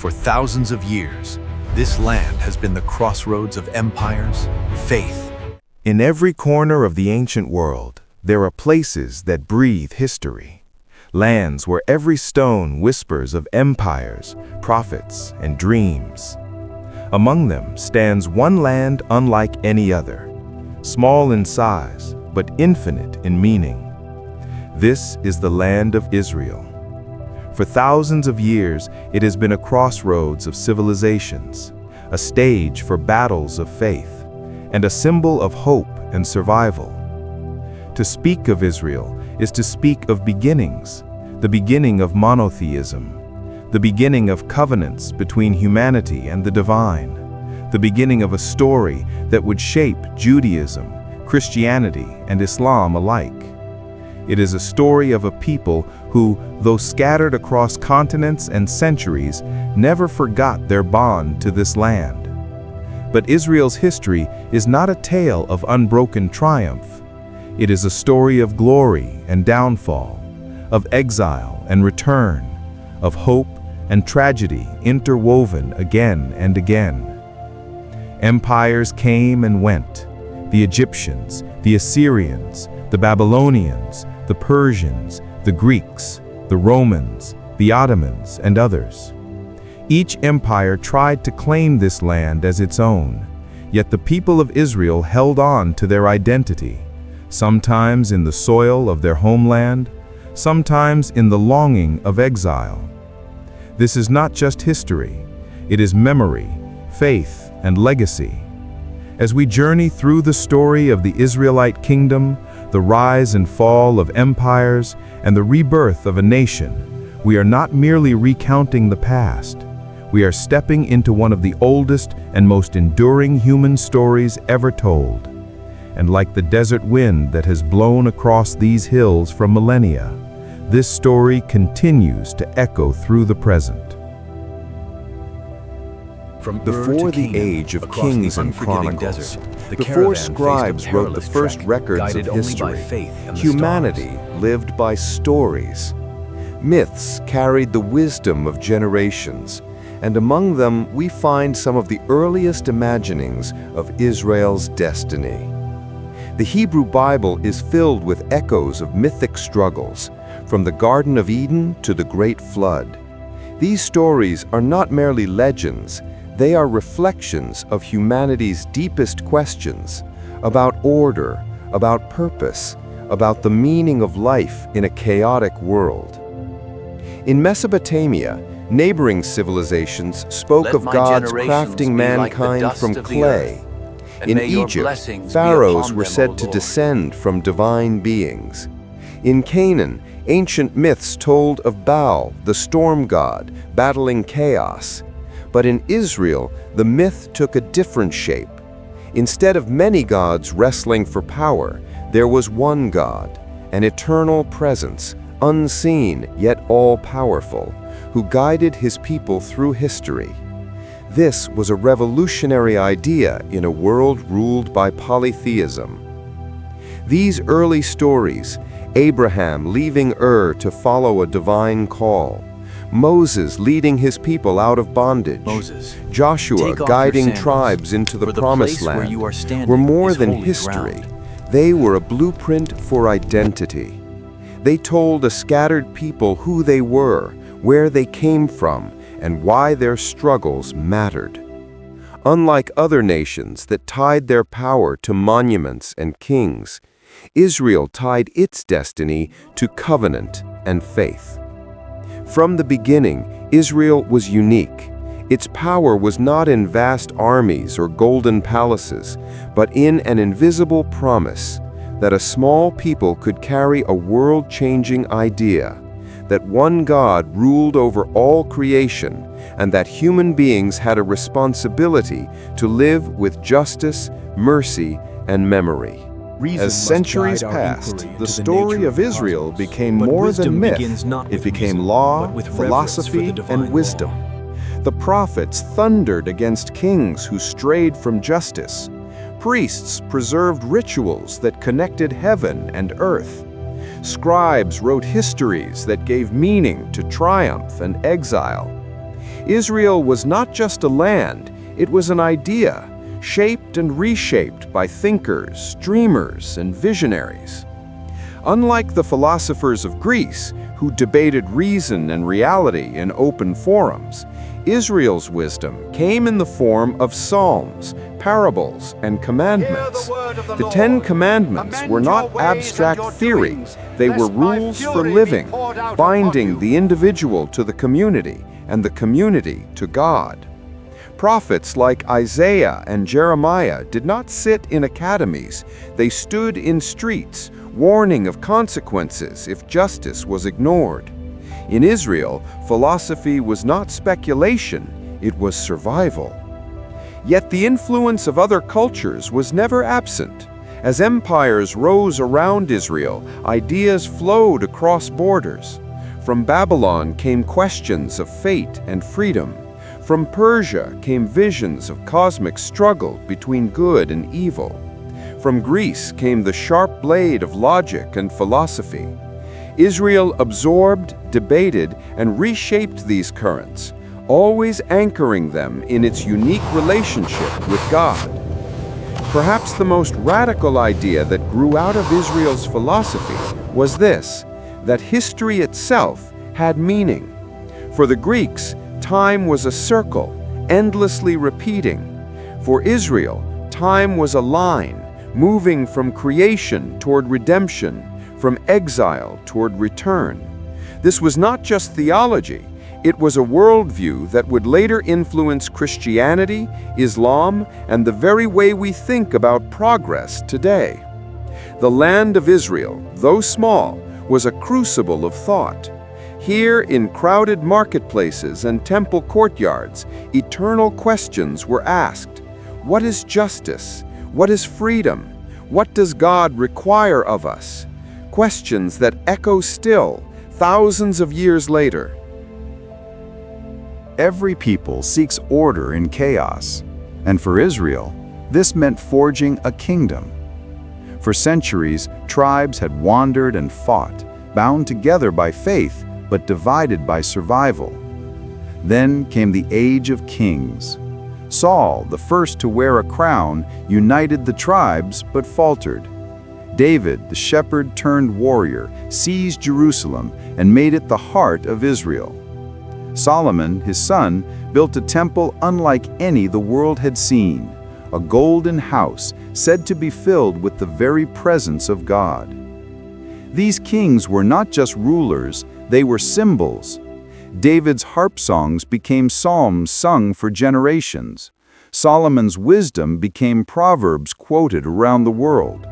For thousands of years, this land has been the crossroads of empires, faith. In every corner of the ancient world, there are places that breathe history. Lands where every stone whispers of empires, prophets, and dreams. Among them stands one land unlike any other, small in size, but infinite in meaning. This is the land of Israel. For thousands of years, it has been a crossroads of civilizations, a stage for battles of faith, and a symbol of hope and survival. To speak of Israel is to speak of beginnings, the beginning of monotheism, the beginning of covenants between humanity and the divine, the beginning of a story that would shape Judaism, Christianity, and Islam alike. It is a story of a people who, though scattered across continents and centuries, never forgot their bond to this land. But Israel's history is not a tale of unbroken triumph. It is a story of glory and downfall, of exile and return, of hope and tragedy interwoven again and again. Empires came and went: the Egyptians, the Assyrians, the Babylonians, the Persians, the Greeks, the Romans, the Ottomans, and others. Each empire tried to claim this land as its own, yet the people of Israel held on to their identity, sometimes in the soil of their homeland, sometimes in the longing of exile. This is not just history, it is memory, faith, and legacy. As we journey through the story of the Israelite kingdom, the rise and fall of empires, and the rebirth of a nation, we are not merely recounting the past. We are stepping into one of the oldest and most enduring human stories ever told. And like the desert wind that has blown across these hills for millennia, this story continues to echo through the present. Before the age of kings and chronicles, before scribes wrote the first records of history, humanity lived by stories. Myths carried the wisdom of generations, and among them we find some of the earliest imaginings of Israel's destiny. The Hebrew Bible is filled with echoes of mythic struggles, from the Garden of Eden to the Great Flood. These stories are not merely legends, they are reflections of humanity's deepest questions about order, about purpose, about the meaning of life in a chaotic world. In Mesopotamia, neighboring civilizations spoke of God's crafting mankind from clay. In Egypt, pharaohs were said to descend from divine beings. In Canaan, ancient myths told of Baal, the storm god, battling chaos. But in Israel, the myth took a different shape. Instead of many gods wrestling for power, there was one God, an eternal presence, unseen yet all-powerful, who guided his people through history. This was a revolutionary idea in a world ruled by polytheism. These early stories, Abraham leaving Ur to follow a divine call, Moses leading his people out of bondage, Joshua guiding tribes into the promised land, were more than history. They were a blueprint for identity. They told a scattered people who they were, where they came from, and why their struggles mattered. Unlike other nations that tied their power to monuments and kings, Israel tied its destiny to covenant and faith. From the beginning, Israel was unique. Its power was not in vast armies or golden palaces, but in an invisible promise that a small people could carry a world-changing idea, that one God ruled over all creation, and that human beings had a responsibility to live with justice, mercy, and memory. As centuries passed, the story of Israel became more than myth. It became law, philosophy, and wisdom. The prophets thundered against kings who strayed from justice. Priests preserved rituals that connected heaven and earth. Scribes wrote histories that gave meaning to triumph and exile. Israel was not just a land, it was an idea, shaped and reshaped by thinkers, dreamers, and visionaries. Unlike the philosophers of Greece, who debated reason and reality in open forums, Israel's wisdom came in the form of psalms, parables, and commandments. The 10 Commandments were not abstract theory, they were rules for living, binding the individual to the community and the community to God. Prophets like Isaiah and Jeremiah did not sit in academies, they stood in streets, warning of consequences if justice was ignored. In Israel, philosophy was not speculation, it was survival. Yet the influence of other cultures was never absent. As empires rose around Israel, ideas flowed across borders. From Babylon came questions of fate and freedom. From Persia came visions of cosmic struggle between good and evil. From Greece came the sharp blade of logic and philosophy. Israel absorbed, debated, and reshaped these currents, always anchoring them in its unique relationship with God. Perhaps the most radical idea that grew out of Israel's philosophy was this, that history itself had meaning. For the Greeks, time was a circle, endlessly repeating. For Israel, time was a line, moving from creation toward redemption, from exile toward return. This was not just theology, it was a worldview that would later influence Christianity, Islam, and the very way we think about progress today. The land of Israel, though small, was a crucible of thought. Here, in crowded marketplaces and temple courtyards, eternal questions were asked. What is justice? What is freedom? What does God require of us? Questions that echo still, thousands of years later. Every people seeks order in chaos, and for Israel, this meant forging a kingdom. For centuries, tribes had wandered and fought, bound together by faith, but divided by survival. Then came the age of kings. Saul, the first to wear a crown, united the tribes but faltered. David, the shepherd-turned-warrior, seized Jerusalem and made it the heart of Israel. Solomon, his son, built a temple unlike any the world had seen, a golden house said to be filled with the very presence of God. These kings were not just rulers, they were symbols. David's harp songs became psalms sung for generations. Solomon's wisdom became proverbs quoted around the world.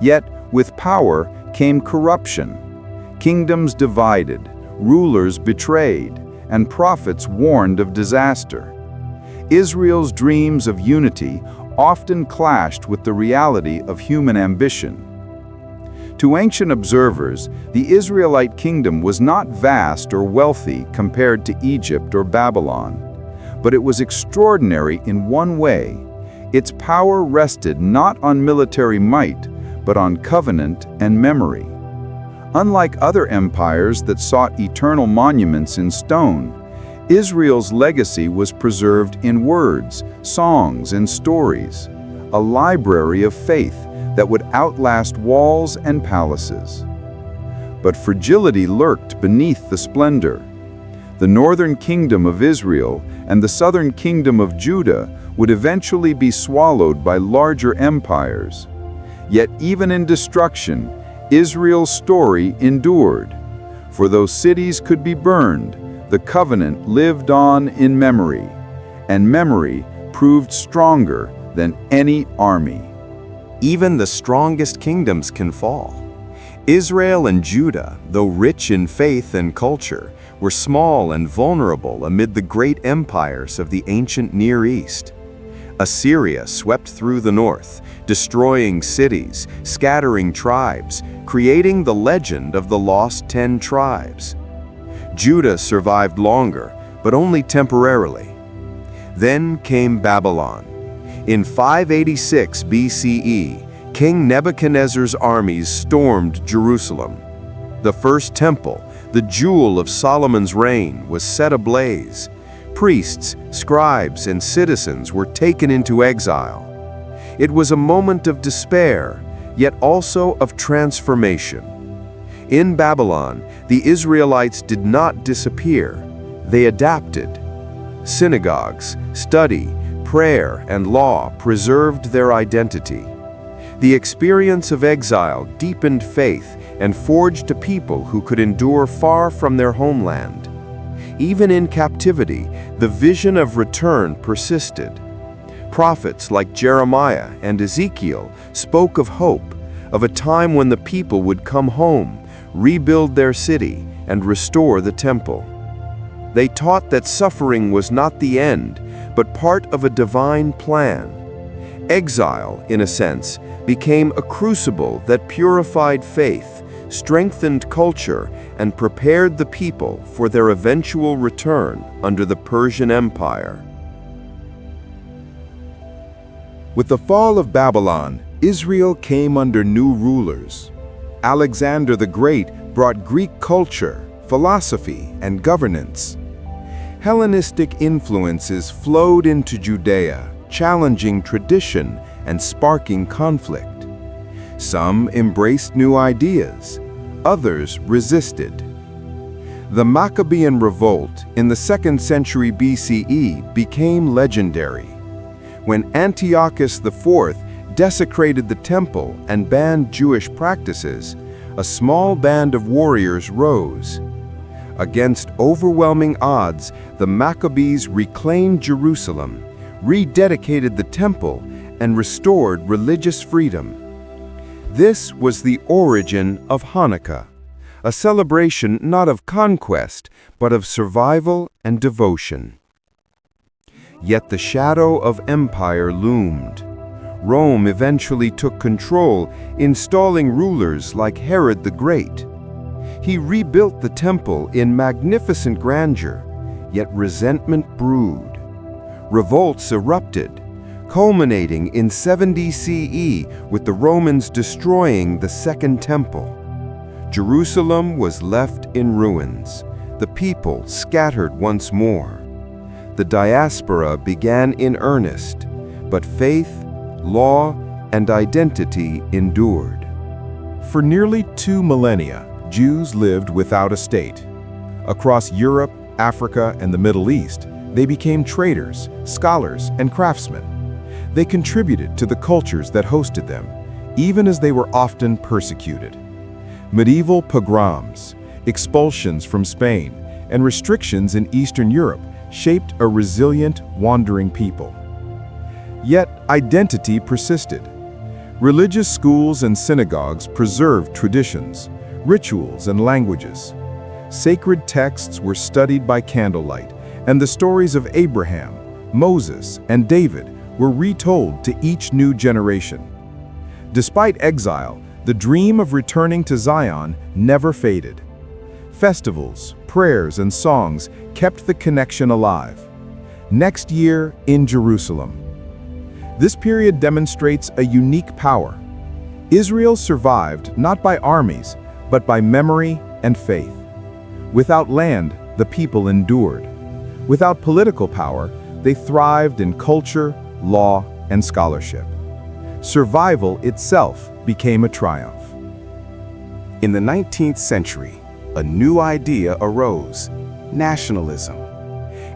Yet, with power came corruption. Kingdoms divided, rulers betrayed, and prophets warned of disaster. Israel's dreams of unity often clashed with the reality of human ambition. To ancient observers, the Israelite kingdom was not vast or wealthy compared to Egypt or Babylon, but it was extraordinary in one way. Its power rested not on military might, but on covenant and memory. Unlike other empires that sought eternal monuments in stone, Israel's legacy was preserved in words, songs, and stories, a library of faith that would outlast walls and palaces. But fragility lurked beneath the splendor. The northern kingdom of Israel and the southern kingdom of Judah would eventually be swallowed by larger empires. Yet even in destruction, Israel's story endured. For though cities could be burned, the covenant lived on in memory, and memory proved stronger than any army. Even the strongest kingdoms can fall. Israel and Judah, though rich in faith and culture, were small and vulnerable amid the great empires of the ancient Near East. Assyria swept through the north, destroying cities, scattering tribes, creating the legend of the lost 10 tribes. Judah survived longer, but only temporarily. Then came Babylon. In 586 BCE, King Nebuchadnezzar's armies stormed Jerusalem. The first temple, the jewel of Solomon's reign, was set ablaze. Priests, scribes, and citizens were taken into exile. It was a moment of despair, yet also of transformation. In Babylon, the Israelites did not disappear. They adapted. Synagogues, study, prayer, and law preserved their identity. The experience of exile deepened faith and forged a people who could endure far from their homeland. Even in captivity, the vision of return persisted. Prophets like Jeremiah and Ezekiel spoke of hope, of a time when the people would come home, rebuild their city, and restore the temple. They taught that suffering was not the end, but part of a divine plan. Exile, in a sense, became a crucible that purified faith, strengthened culture, and prepared the people for their eventual return under the Persian Empire. With the fall of Babylon, Israel came under new rulers. Alexander the Great brought Greek culture, philosophy, and governance. Hellenistic influences flowed into Judea, challenging tradition and sparking conflict. Some embraced new ideas, others resisted. The Maccabean revolt in the 2nd century BCE became legendary. When Antiochus IV desecrated the temple and banned Jewish practices, a small band of warriors rose. Against overwhelming odds, the Maccabees reclaimed Jerusalem, rededicated the temple, and restored religious freedom. This was the origin of Hanukkah, a celebration not of conquest, but of survival and devotion. Yet the shadow of empire loomed. Rome eventually took control, installing rulers like Herod the Great. He rebuilt the temple in magnificent grandeur, yet resentment brewed. Revolts erupted, culminating in 70 CE with the Romans destroying the Second Temple. Jerusalem was left in ruins, the people scattered once more. The diaspora began in earnest, but faith, law, and identity endured. For nearly 2 millennia, Jews lived without a state. Across Europe, Africa, and the Middle East, they became traders, scholars, and craftsmen. They contributed to the cultures that hosted them, even as they were often persecuted. Medieval pogroms, expulsions from Spain, and restrictions in Eastern Europe shaped a resilient, wandering people. Yet identity persisted. Religious schools and synagogues preserved traditions, rituals, and languages. Sacred texts were studied by candlelight, and the stories of Abraham, Moses, and David were retold to each new generation. Despite exile, the dream of returning to Zion never faded. Festivals, prayers, and songs kept the connection alive. Next year in Jerusalem. This period demonstrates a unique power. Israel survived not by armies, but by memory and faith. Without land, the people endured. Without political power, they thrived in culture, law, and scholarship. Survival itself became a triumph. In the 19th century, a new idea arose: nationalism.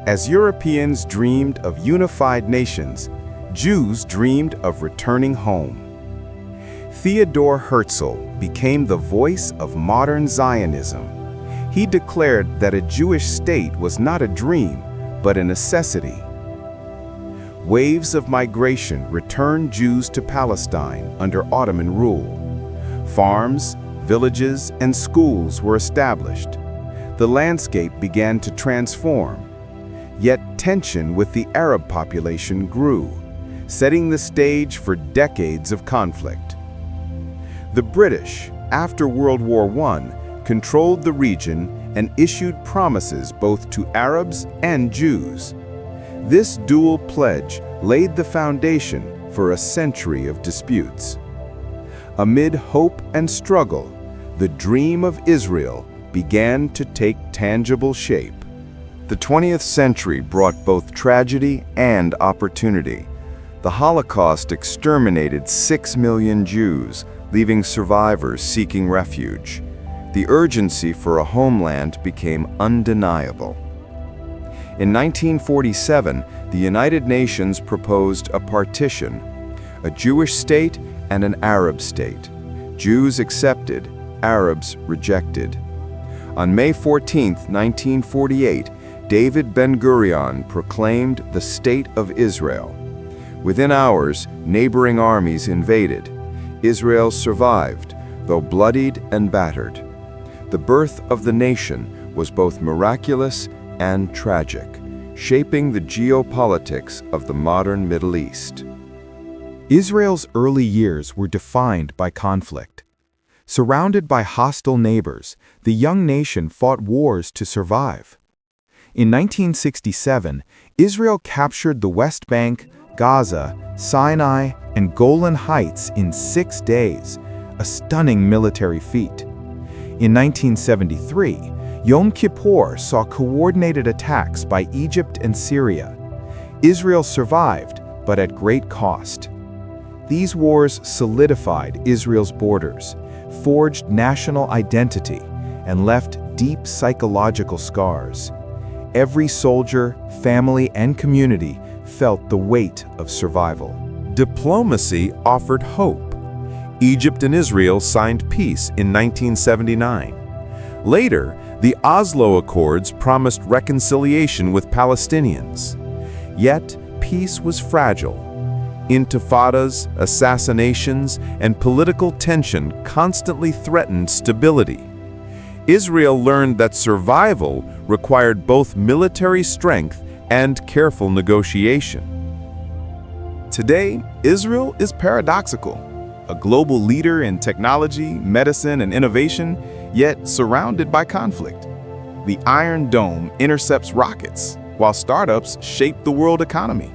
As Europeans dreamed of unified nations, Jews dreamed of returning home. Theodor Herzl became the voice of modern Zionism. He declared that a Jewish state was not a dream, but a necessity. Waves of migration returned Jews to Palestine under Ottoman rule. Farms, villages, and schools were established. The landscape began to transform. Yet tension with the Arab population grew, setting the stage for decades of conflict. The British, after World War I, controlled the region and issued promises both to Arabs and Jews. This dual pledge laid the foundation for a century of disputes. Amid hope and struggle, the dream of Israel began to take tangible shape. The 20th century brought both tragedy and opportunity. The Holocaust exterminated 6 million Jews, leaving survivors seeking refuge. The urgency for a homeland became undeniable. In 1947, the United Nations proposed a partition, a Jewish state and an Arab state. Jews accepted, Arabs rejected. On May 14, 1948, David Ben-Gurion proclaimed the State of Israel. Within hours, neighboring armies invaded. Israel survived, though bloodied and battered. The birth of the nation was both miraculous and tragic, shaping the geopolitics of the modern Middle East. Israel's early years were defined by conflict. Surrounded by hostile neighbors, the young nation fought wars to survive. In 1967, Israel captured the West Bank, Gaza, Sinai, and Golan Heights in 6 days, a stunning military feat. In 1973, Yom Kippur saw coordinated attacks by Egypt and Syria. Israel survived, but at great cost. These wars solidified Israel's borders, forged national identity, and left deep psychological scars. Every soldier, family, and community felt the weight of survival. Diplomacy offered hope. Egypt and Israel signed peace in 1979. Later, the Oslo Accords promised reconciliation with Palestinians. Yet, peace was fragile. Intifadas, assassinations, and political tension constantly threatened stability. Israel learned that survival required both military strength and careful negotiation. Today, Israel is paradoxical, a global leader in technology, medicine, and innovation, yet surrounded by conflict. The Iron Dome intercepts rockets, while startups shape the world economy.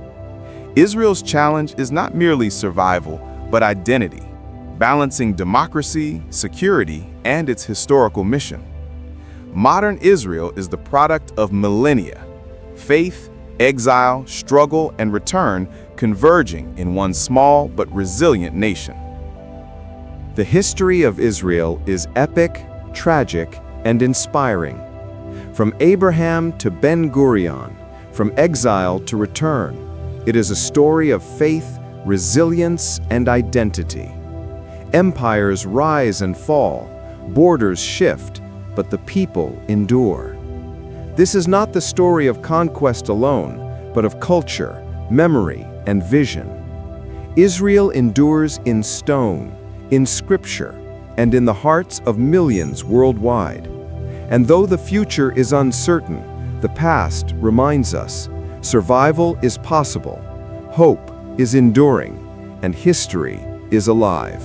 Israel's challenge is not merely survival, but identity, balancing democracy, security, and its historical mission. Modern Israel is the product of millennia, faith, exile, struggle, and return converging in one small but resilient nation. The history of Israel is epic, tragic, and inspiring. From Abraham to Ben-Gurion, from exile to return, it is a story of faith, resilience, and identity. Empires rise and fall, borders shift, but the people endure. This is not the story of conquest alone, but of culture, memory, and vision. Israel endures in stone, in scripture, and in the hearts of millions worldwide. And though the future is uncertain, the past reminds us survival is possible, hope is enduring, and history is alive.